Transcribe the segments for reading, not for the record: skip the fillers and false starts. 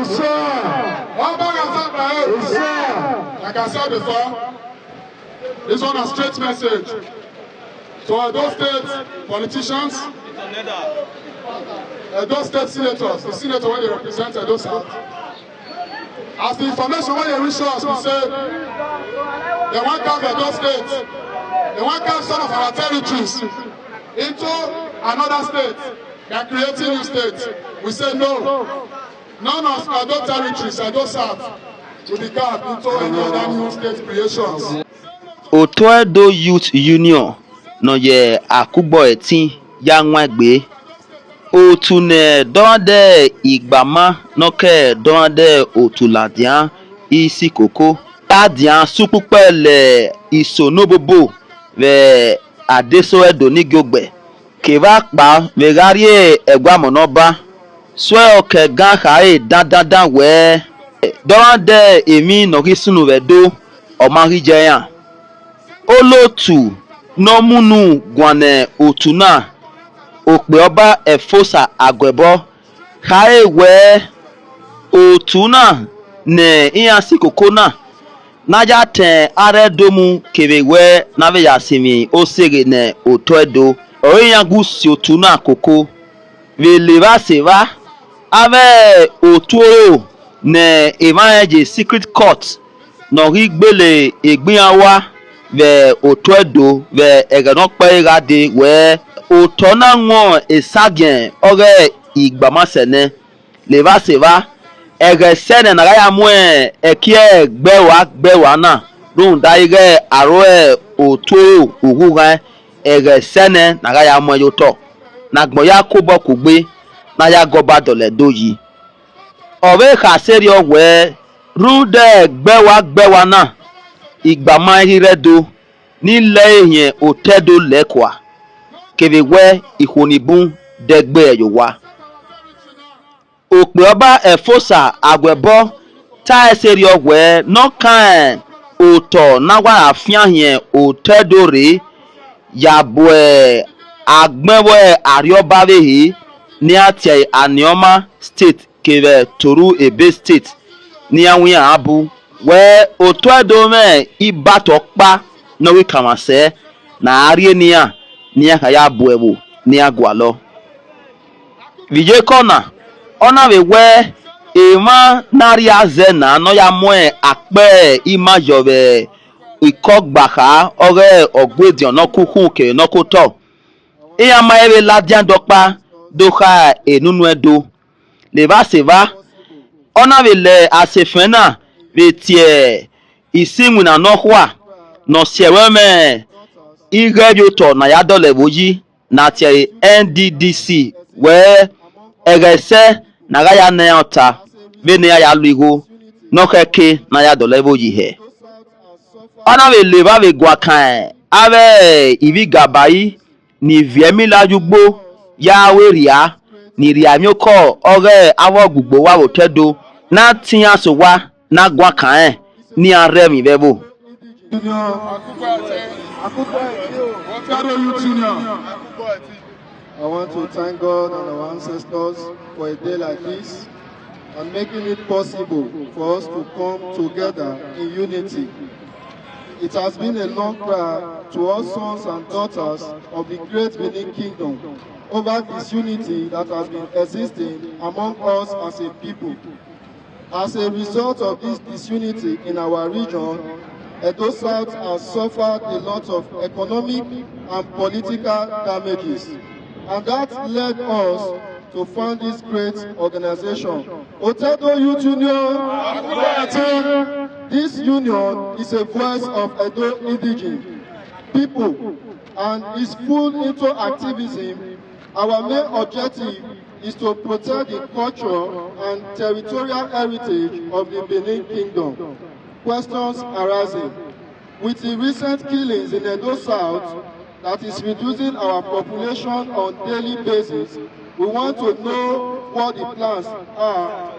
Yes, sir. One bag of salt. Yes, sir. Like I said before, this one a straight message to those state politicians, those state senators, the senator when they represent those South. As the information when they reach us, we say they want to carve those states, they want to carve some of our territories into another state. They are creating new states. We say no. None of our those territories, those South, will be carved into any other new state creations. Otoedo Youth Union no ye akugbo etin ya nwegbe otu ne donde igbama no ke donde otuladian isi koko adian supupele isonobobo ve adesoedo ni gogbe keva pa vegarie egwamonoba swe oke gan khae dandandan we donde emi no kisunu vedo omarijeyan olotu n'omunu gwane otu na okpe ọba efosa agwebo ha ewe otu na ne iyansi koko na naja ten aredomu kerewe naveya simi osere ne otoedo oyangu si otu na koko veleva seva ave otuoro ne evangeje secret court nori gbele egbiyanwa ve otoedo ve egenokpe irade we otona nwo esagien ore igbamasene leva seva egesene na ya mu ekie gbewa na run daire aro oto oguga egesene na ya mu yoto na gbo ya kobo kugbe na ya goba dole doyi ore khaseri owe run de gbewa na igbama iredo nílẹ̀ èyàn òtẹ́dó lẹ́kọ̀ọ́ kèrèwẹ́ ìhònìbùn dẹ́gbẹ́ ẹ̀yọ̀wá. òpè ọba ẹ̀fọ́sà àgbẹ̀bọ́ tá ẹsẹ̀ rí ọ̀wẹ́ nọ́kàn òtọ̀ náwàrà fíàhìn òtẹ́dó rèé yàbọ̀ àgbẹ̀wẹ̀ àríọ́bárẹ̀hẹ́ ní àtẹ̀ àníọ́mà state kèrè toru ebe state ní àwọn àbú wẹ́ òtẹ́dó mẹ́ ìbátọ̀ pa nowi kamase na arie nia kaya buewo ni agwalo vije kona ona we ema naria zena no ya moe akpe imajobe ikogbaha ore ogwedi ona kuku ke no koto e ama ebe ladian dokpa doha enunu edo leva seva ona le asefena vetie isimu na nohwa no sieweme irebioto na ya dole boji na tie NDDC we egese na ga ya na ota be na ya luigo no keke na ya dole boji he ona we leba we gwa kan ave ibi gabai ni viemi lajugbo ya weria ni ria mioko ore awo gbugbo wa otedo na tian so wa na gwa kan ni aremi bebo I want to thank God and our ancestors for a day like this and making it possible for us to come together in unity. It has been a long cry to all sons and daughters of the great Benin Kingdom over this unity that has been existing among us as a people. As a result of this disunity in our region, Edo South has suffered a lot of economic and political damages. And that led us to found this great organization, Otedo Youth Union. This union is a voice of Edo indigenous people and is full into activism. Our main objective is to protect the culture and territorial heritage of the Benin Kingdom. Questions arising. With the recent killings in Edo South that is reducing our population on a daily basis, we want to know what the plans are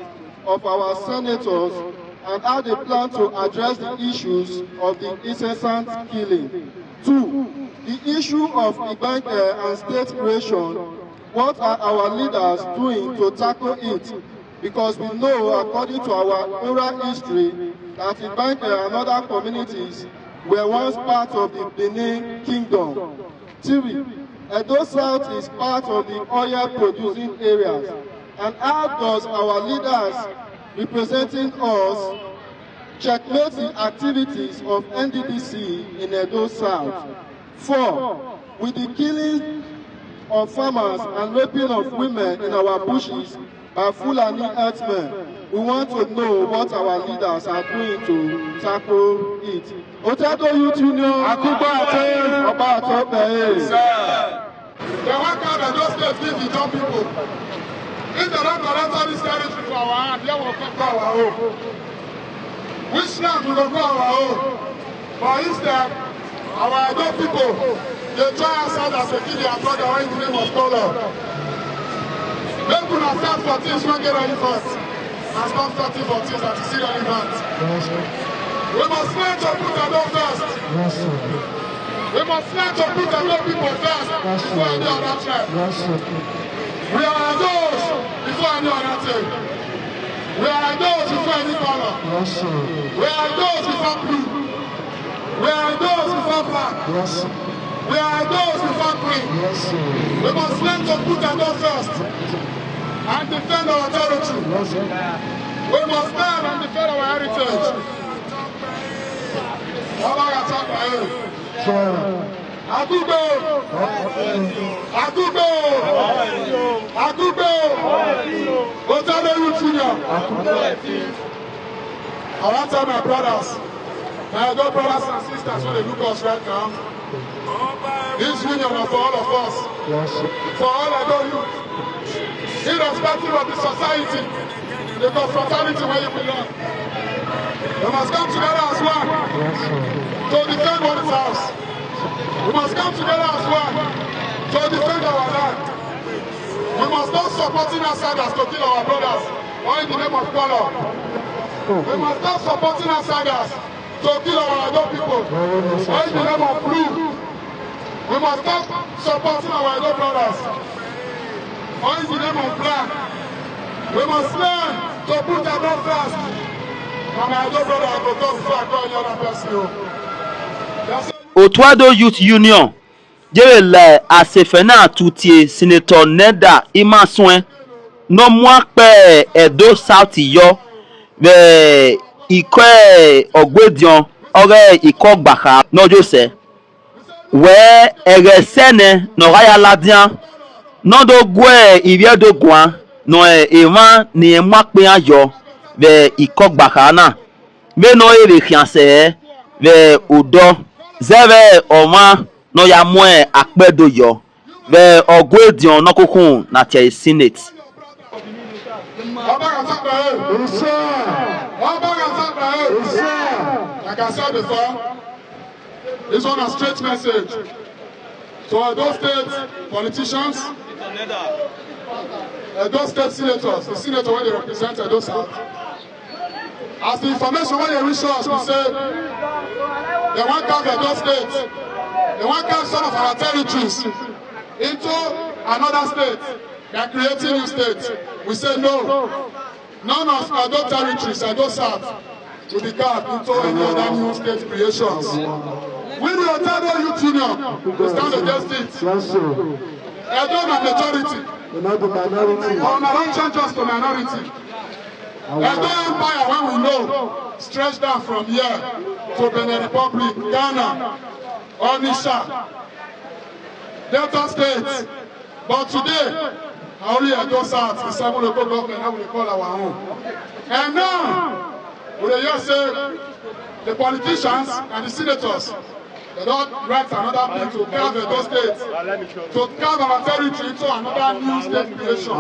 of our senators and how they plan to address the issues of the incessant killing. 2. The issue of Igbanke and state creation. What are our leaders doing to tackle it? because we know, according to our oral history, that Igbanke and other communities were once part of the Benin Kingdom. 3. Edo South is part of the oil-producing areas. And how does our leaders representing us checkmate the activities of NDDC in Edo South? 4. With the killing of farmers and raping of women in our bushes by Fulani herdsmen, we want to know what our leaders are doing to tackle it. Otedo Youth Union, Oba Atope. They want to have those states give the young people. If they don't collect this territory for our hand, they will come to our home. Which land will go our home? But instead, our young people, they try us out as a kid and brother when the name of color. They could not start for things when they get relevant. And stop starting for things that is still relevant. We must learn to put our own first. We must learn to put our own people first before any other tribe. We are those before any other thing. We are those before any color. We are those before blue. We are those before black. We are those before green. We must learn to put our own first and defend our territory. We must stand and defend our heritage. Agugo! Agugo! Agugo! Otedo Youth Union. I want to tell my brothers, my Edo brothers and sisters who they look us right now. This union is for all of us. For all Edo youth. Irrespective of the society, the confraternity where you belong. We must come together as one to defend what is ours. We must come together as one to defend our land. We must not support outsiders to kill our brothers or in the name of color. We must not support outsiders to kill our Edo people or in the name of blue. We must stop supporting our Edo brothers or in the name of black. We must learn to put our own first. And my Edo brother, I go talk before I call any other person. Otedo Youth Union jere asefena tutie Senator Neda Imasuen no mwape Edo South yo be ikwe Ogwedion ore ikogbaka nojo se we eresene no raya ladian no do gwe iviedo gwan no evan ni mwape ayo be ikogbaka na me no ere khianse be odo zeve oma no ya mwe akpedo yo be Ogwedion no kokun na tie Senate. Like I said before, this one a straight message to those state politicians, those state senators, the senator when they represent Edo South. As the information when they reach us, we say they want to have Edo State, they want to have some of our territories into another state. They are creating new states. We say no. None of Edo territories, Edo South, will be carved into any other new state creations. We the Otedo Youth Union will stand against it. Edo na majority. Or na don't change us to minority. Edo Empire, when we know, stretched down from here to Benin Republic, Ghana, Onisha, Delta States. But today, only Edo South, the 7 local government, how we call our own. And now, we just say the politicians and the senators, they don't write another bill to carve Edo State, to carve our territory into another new state creation.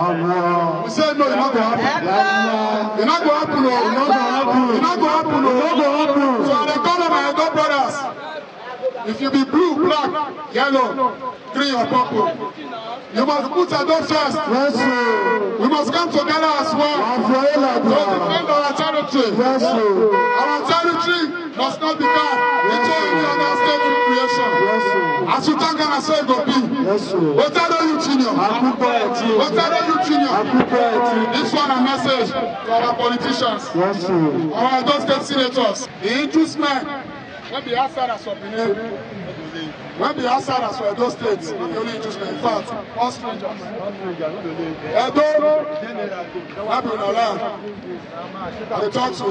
We say no, it's not going to happen. It's not going to happen. It's not going to happen. So I call on my Edo brothers. If you be blue, black, yellow, green or purple, you must put Edo first. We must come together as well to defend our territory. Our territory must not become the only other state recreation. As you talk and I say it go be. Otado you junior. Otado you junior. This one a message to our politicians. Our those state senators. The interest men. When the outside as for Benin. When the outside as for those states, not the only interest men. In fact, all strangers. Edo, they talk to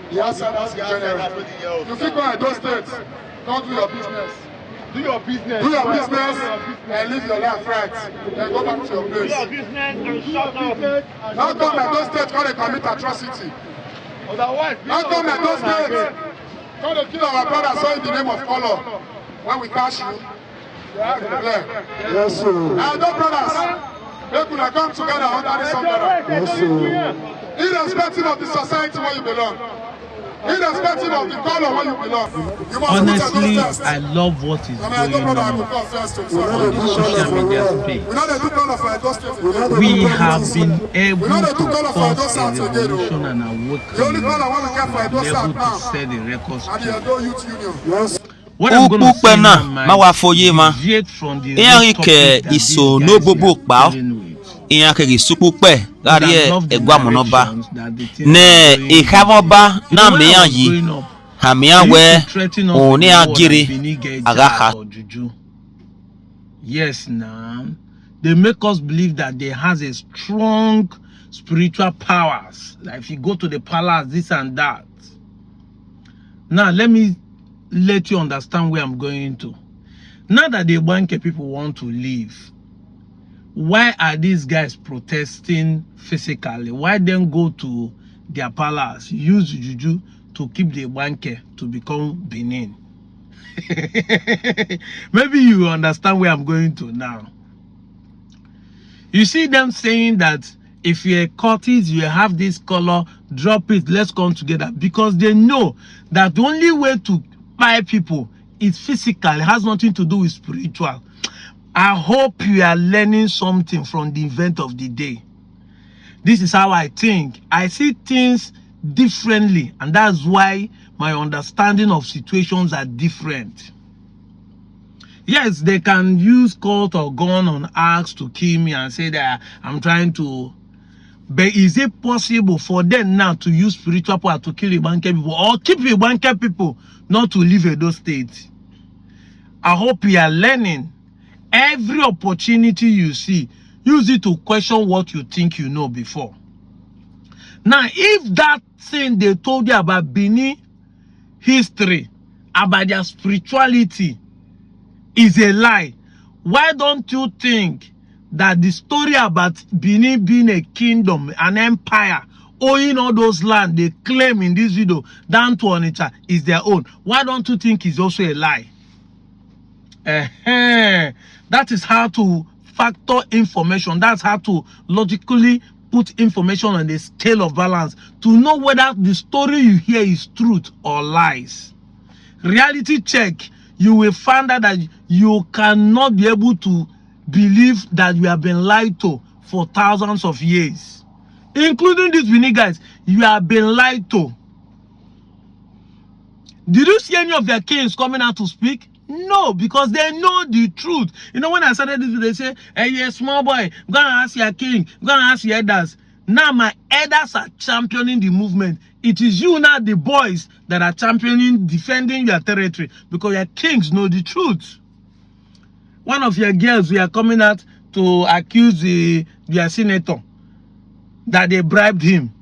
the outsiders in general. You think when those states, don't do your business. Do your business and live your life right. Then go back to your place. Do your business and shut up. Not come at those states when they commit atrocity. Otherwise, not come at those states when they kill our brothers all in the name of color. When we catch you, they have to play. Yes, sir. And those brothers, they could have come together under this umbrella. Yes, sir. Irrespective of the society where you belong. Irrespective of the color where you belong. You must honestly, I love what is going on on the social media space. We have been able to cause a revolution and awaken level to set the record straight. What I'm going to say now, my deviate from the topic that these guys are dealing with. Iyankeri supupe gari egwa monoba ne ikhamoba na meyanyi hamiawe oni agiri agaha. Yes, now they make us believe that they has a strong spiritual powers. Like if you go to the palace, this and that. Now let me let you understand where I'm going to. Now that the Igbanke people want to leave, why are these guys protesting physically? Why then go to their palace, use juju to keep the Igbanke to become Benin? Maybe you understand where I'm going to now. You see them saying that if you're a cultist, you have this color, drop it, let's come together. Because they know that the only way to buy people is physical. It has nothing to do with spiritual. I hope you are learning something from the event of the day. This is how I think. I see things differently, and that's why my understanding of situations are different. Yes, they can use cult or gun on axe to kill me and say that I'm trying to. But is it possible for them now to use spiritual power to kill Igbanke people or keep Igbanke people not to leave Edo State? I hope you are learning. Every opportunity you see, use it to question what you think you know before. Now, if that thing they told you about Benin history, about their spirituality, is a lie, why don't you think that the story about Benin being a kingdom, an empire, owning all those land they claim in this video down to Onitsha is their own? Why don't you think it's also a lie? That is how to factor information. That's how to logically put information on the scale of balance to know whether the story you hear is truth or lies. Reality check, you will find out that you cannot be able to believe that you have been lied to for thousands of years. Including these Benin guys, you have been lied to. Did you see any of their kings coming out to speak? No, because they know the truth. You know, when I started this, they say, hey, yeah, small boy, go and ask your king, go and ask your elders. Now my elders are championing the movement. It is you now, the boys, that are championing, defending your territory, because your kings know the truth. One of your girls, we are coming out to accuse their senator that they bribed him.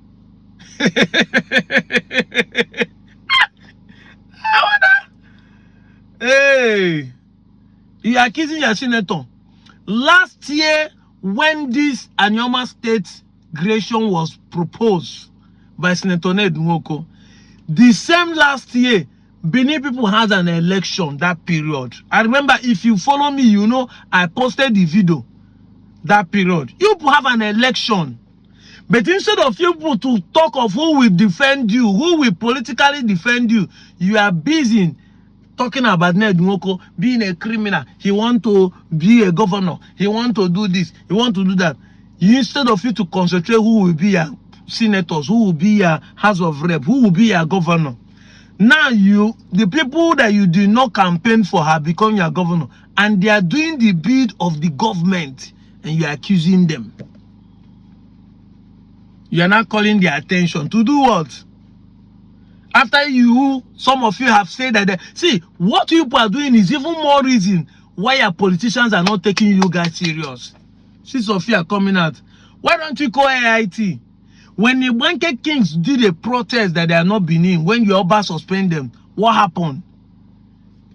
Hey, you are accusing your senator. Last year, when this Anyoma State creation was proposed by Senator Ned Nwoko, the same last year, Benin people had an election that period. I remember, if you follow me, you know I posted the video that period. You have an election. But instead of you to talk of who will defend you, who will politically defend you, you are busy talking about Ned Nwoko being a criminal. He want to be a governor. He want to do this. He want to do that. Instead of you to concentrate who will be your senators, who will be your House of Rep, who will be your governor. Now the people that you did not campaign for have become your governor, and they are doing the bid of the government, and you are accusing them. You are not calling their attention to do what? After some of you have said that, see, what you people are doing is even more reason why your politicians are not taking you guys serious. See, Sophia coming out. Why don't you call AIT? When the Igbanke Kings did a protest that they are not Benin, when your Oba suspend them, what happened?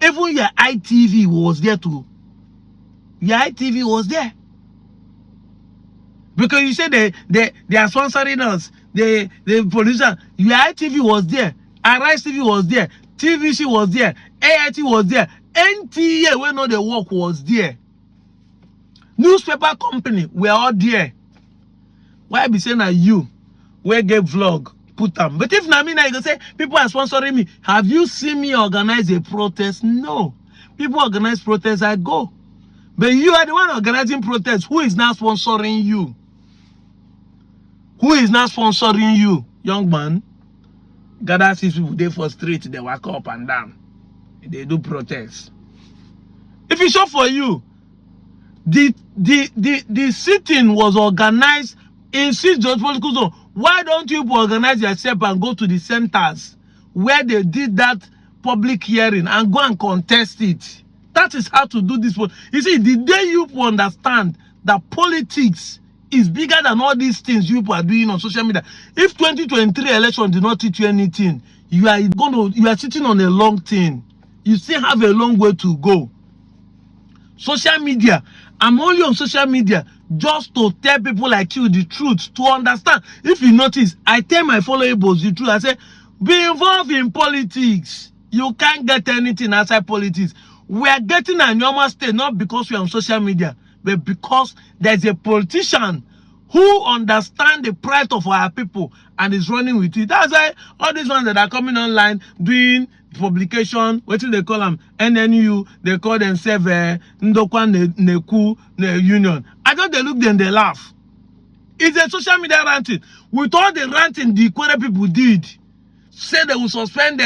Even your ITV was there too. Your ITV was there. Because you said they are sponsoring us. The politician, your ITV was there. Arise TV was there. TVC was there. AIT was there. NTA, when all the work was there. Newspaper company, we're all there. Why be saying that you, where get vlog, put them? But if na me now, you can say, people are sponsoring me. Have you seen me organize a protest? No. People organize protests, I go. But you are the one organizing protests. Who is now sponsoring you? Who is now sponsoring you, young man? Gather 6 people there for street, they walk up and down. They do protests. If it's short for you, the sitting was organized in 6 geopolitical zones. Why don't you organize yourself and go to the centers where they did that public hearing and go and contest it? That is how to do this. You see, the day you understand that politics is bigger than all these things you people are doing on social media. If 2023 election did not teach you anything, you are sitting on a long thing. You still have a long way to go. Social media, I'm only on social media just to tell people like you the truth, to understand. If you notice, I tell my followers the truth. I say, be involved in politics. You can't get anything outside politics. We are getting a normal state, not because we are on social media, but because there's a politician who understands the pride of our people and is running with it. That's why all these ones that are coming online doing publication, what do they call them? NNU, they call themselves Ndokwa Neku Union. I thought they look then they laugh. It's a social media ranting. With all the ranting the Kwere people did, say they will suspend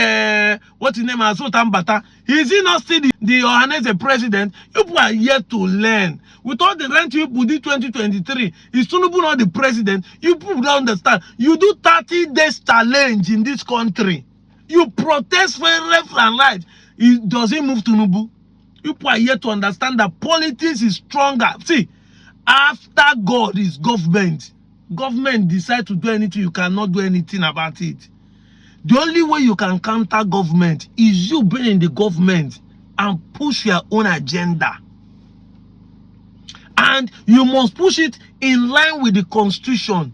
what's his name, Sultan Bata. Is he not still the Ohanese president? You people are yet to learn. With all the rent you people did 2023, is Tinubu not the president? You people don't understand. You do 30 days challenge in this country. You protest for left and right. It doesn't move Tinubu. You people are yet to understand that politics is stronger. See, after God is government. Government decide to do anything, you cannot do anything about it. The only way you can counter government is you being in the government and push your own agenda. And you must push it in line with the constitution.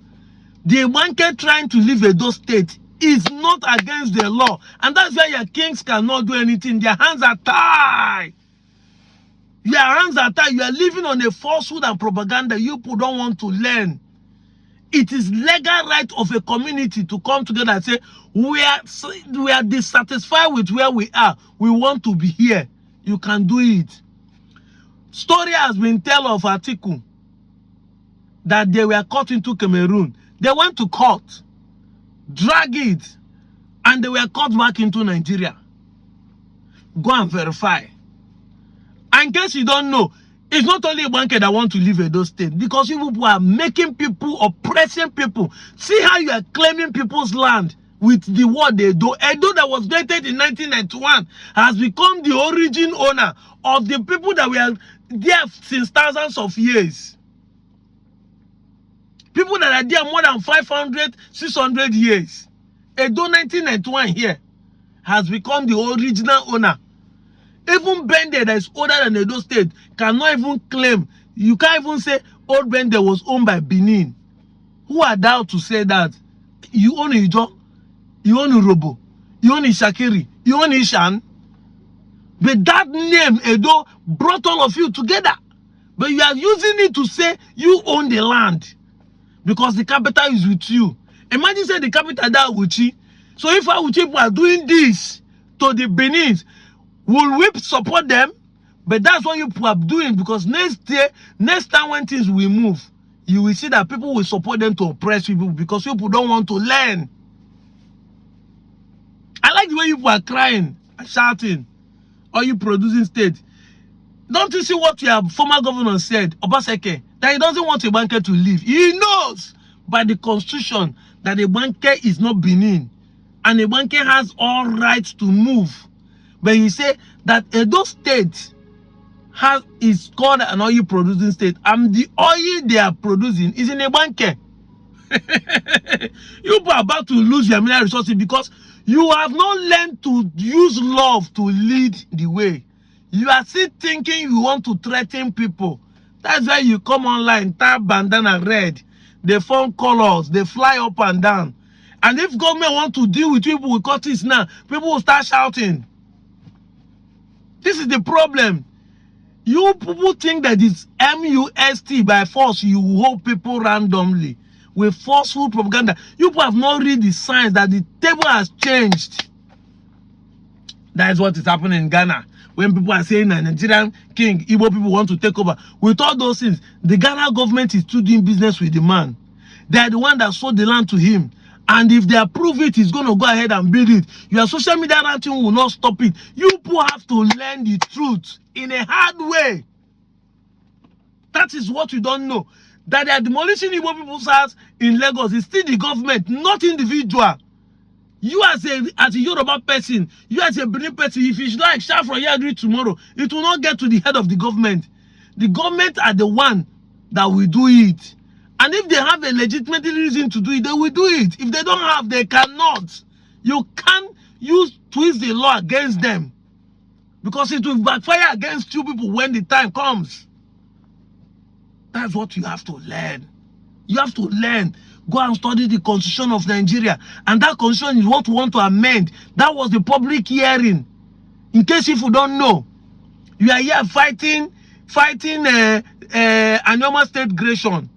The Igbanke trying to leave Edo State is not against the law. And that's why your kings cannot do anything. Their hands are tied. Your hands are tied. You are living on a falsehood and propaganda you people don't want to learn. It is legal right of a community to come together and say, we are dissatisfied with where we are. We want to be here. You can do it. Story has been told of Atiku that they were caught into Cameroon. They went to court, drag it, and they were caught back into Nigeria. Go and verify. And in case you don't know, it's not only Igbanke that want to leave Edo State, because you people are making people, oppressing people. See how you are claiming people's land with the word Edo. Edo that was created in 1991 has become the origin owner of the people that were there since thousands of years. People that are there more than 500, 600 years. Edo 1991 here has become the original owner. Even Bende that is older than Edo State cannot even claim. You can't even say old Bende was owned by Benin. Who are thou to say that? You own Ijo, you own Urobo, you own Ishakiri, you own Ishan. But that name, Edo, brought all of you together. But you are using it to say you own the land. Because the capital is with you. Imagine say the capital that Uchi. So if our people are doing this to the Benins, will we support them? But that's what you are doing, because next time when things will move, you will see that people will support them to oppress people because people don't want to learn. I like the way you are crying and shouting, or you producing state. Don't you see what your former governor said, Obaseke, that he doesn't want Igbanke to leave? He knows by the constitution that Igbanke is not Benin, and Igbanke has all rights to move. But he said that Edo State is called an oil producing state, and the oil they are producing is in Igbanke. You are about to lose your mineral resources because you have not learned to use love to lead the way. You are still thinking you want to threaten people. That's why you come online, tap bandana red, they form colors, they fly up and down. And if government want to deal with people with cuttings now, people will start shouting. This is the problem. You people think that it's MUST by force, you hold people randomly with forceful propaganda. You people have not read the signs that the table has changed. That is what is happening in Ghana. When people are saying that Nigerian king, Igbo people want to take over. With all those things, the Ghana government is still doing business with the man. They are the one that sold the land to him. And if they approve it, he's going to go ahead and build it. Your social media ranting will not stop it. You people have to learn the truth in a hard way. That is what you don't know. That they are demolishing Igbo people's house in Lagos. It's still the government, not individual. You as a Yoruba person, you as a Benin person, if it's like shout from here tomorrow, it will not get to the head of the government. The government are the one that will do it. And if they have a legitimate reason to do it, they will do it. If they don't have, they cannot. You can't twist the law against them. Because it will backfire against you people when the time comes. That's what you have to learn. You have to learn. Go and study the constitution of Nigeria. And that constitution is what we want to amend. That was the public hearing. In case if you don't know, you are here fighting Anoma State Creation.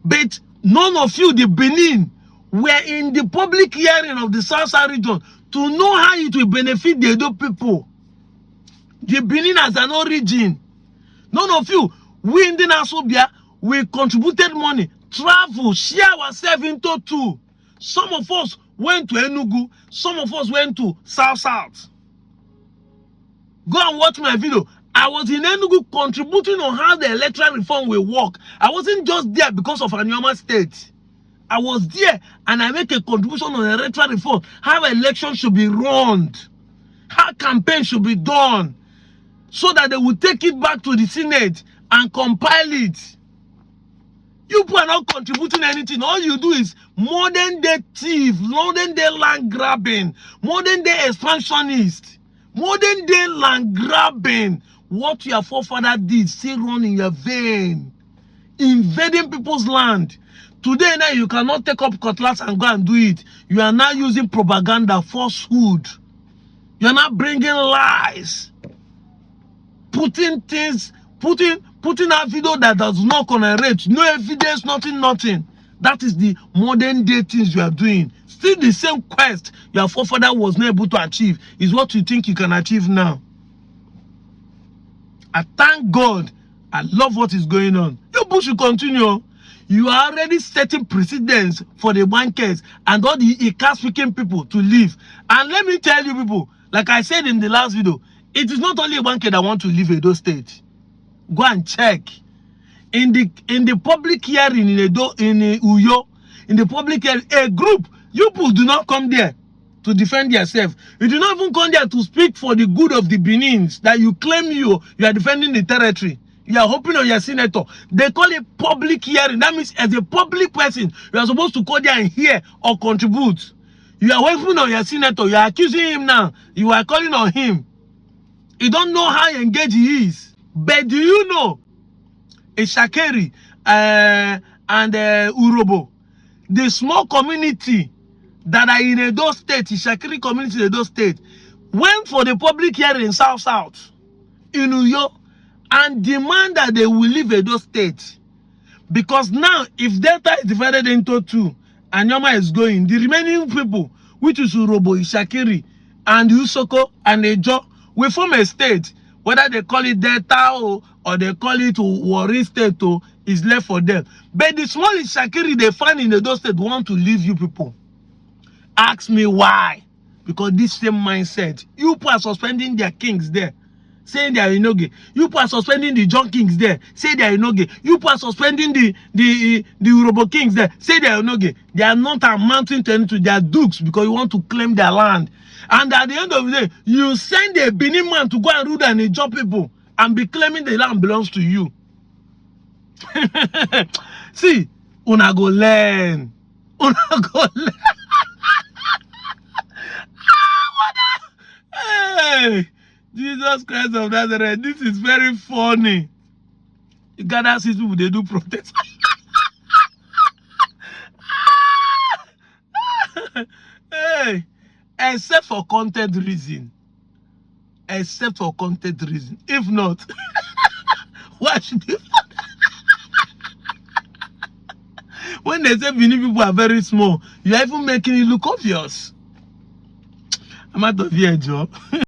But none of you, the Benin, were in the public hearing of the South region to know how it will benefit the Edo people. The Benin as an origin. None of you, we in the Nasobia, we contributed money, travel, share ourselves into two. Some of us went to Enugu, some of us went to South. Go and watch my video. I was in Enugu contributing on how the electoral reform will work. I wasn't just there because of Anoma State. I was there and I make a contribution on electoral reform, how elections should be run, how campaign should be done, so that they will take it back to the Senate and compile it. You people are not contributing anything. All you do is modern day thief, modern day land grabbing, modern day expansionist, modern day land grabbing. What your forefather did still run in your vein. Invading people's land. Today now you cannot take up cutlass and go and do it. You are now using propaganda, falsehood. You are not bringing lies. Putting a video that does not correlate. No evidence, nothing. That is the modern day things you are doing. Still the same quest your forefather was not able to achieve is what you think you can achieve now. I thank God. I love what is going on. You people should continue. You are already setting precedents for the bankers and all the Ika-speaking people to leave. And let me tell you people, like I said in the last video, it is not only a banker that want to leave Edo State. Go and check. In the public hearing in Uyo, in the public hearing, a group, you people do not come there to defend yourself. You do not even come there to speak for the good of the Benins that you claim you are defending the territory. You are hoping on your senator. They call it public hearing. That means as a public person, you are supposed to go there and hear or contribute. You are hoping on your senator. You are accusing him now. You are calling on him. You don't know how engaged he is. But do you know Ishakeri and Urobo, the small community that are in Edo State, Ishakeri community in Edo State, went for the public hearing in South in Uyo and demand that they will leave Edo State. Because now, if Delta is divided into two, and Yoma is going, the remaining people, which is Urobo, Ishakeri, and Usoko, and Ejo, will form a state. Whether they call it Delta or they call it Warri State is left for them. But the small Ishakeri they find in Edo State want to leave you people. Ask me why. because this same mindset. You people are suspending their kings there, saying they are inoge. You people are suspending the John kings there, say they are inoge. You people are suspending the Urobo kings there, say they are inoge. They are not amounting to anything. They are dukes because you want to claim their land. And at the end of the day, you send a Benin man to go and rule and enjoy people and be claiming the land belongs to you. See, una go learn. Una go learn. Hey, Jesus Christ of Nazareth, this is very funny. You gather see people, they do protest. Hey, except for content reason. Except for content reason. If not, why should they? When they say Benin people are very small, you are even making it look obvious. I'm out of here, Joe.